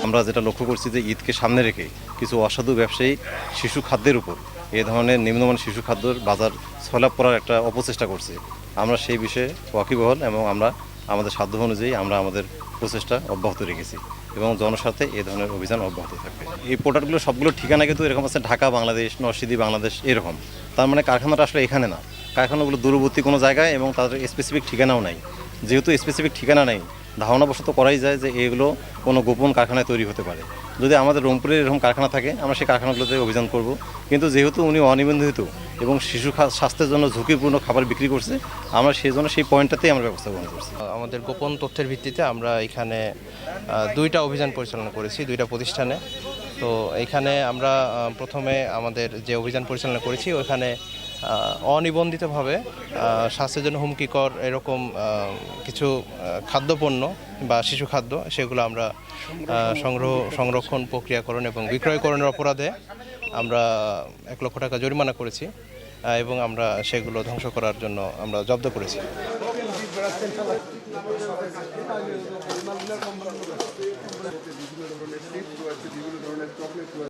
আমরা যেটা লক্ষ্য করছি যে ঈদকে সামনে রেখে কিছু অসাধু ব্যবসায়ী শিশু খাদ্যের উপর এই ধরনের নিম্নমানের শিশু খাদ্যর বাজার ছয়লাভ করার একটা অপচেষ্টা করছে। আমরা সেই বিষয়ে ওয়াকিবহাল এবং আমরা আমাদের সাধ্য অনুযায়ী আমরা আমাদের প্রচেষ্টা অব্যাহত রেখেছি এবং জনস্বার্থে এই ধরনের অভিযান অব্যাহত থাকবে। এই প্রোডাক্টগুলো সবগুলো ঠিকানা কিন্তু এরকম আছে ঢাকা বাংলাদেশ, নরসিংদী বাংলাদেশ এরকম। তার মানে কারখানাটা আসলে এখানে না, কারখানাগুলো দূরবর্তী কোনো জায়গায় এবং তাদের স্পেসিফিক ঠিকানাও নাই। যেহেতু স্পেসিফিক ঠিকানা নেই, ধারণাবশত করাই যায় যে এগুলো কোনো গোপন কারখানায় তৈরি হতে পারে। যদি আমাদের রংপুরে এরকম কারখানা থাকে আমরা সেই কারখানাগুলোতে অভিযান করব, কিন্তু যেহেতু উনি অনিবন্ধিত এবং শিশু স্বাস্থ্যের জন্য ঝুঁকিপূর্ণ খাবার বিক্রি করছে, আমরা সেই জন্য সেই পয়েন্টটাতেই আমরা ব্যবস্থা গ্রহণ করছি। আমাদের গোপন তথ্যের ভিত্তিতে আমরা এখানে 2টা অভিযান পরিচালনা করেছি 2টা প্রতিষ্ঠানে। তো এখানে আমরা প্রথমে আমাদের যে অভিযান পরিচালনা করেছি ওইখানে অনিবন্ধিতভাবে স্বাস্থ্যের জন্য হুমকিকর এরকম কিছু খাদ্যপণ্য বা শিশু খাদ্য সেগুলো আমরা সংরক্ষণ, প্রক্রিয়াকরণ এবং বিক্রয়করণের অপরাধে আমরা 1 লক্ষ টাকা জরিমানা করেছি এবং আমরা সেগুলো ধ্বংস করার জন্য আমরা জব্দ করেছি। বিভিন্ন ধরনের চিপস রয়েছে, বিভিন্ন ধরনের চকলেট রয়েছে।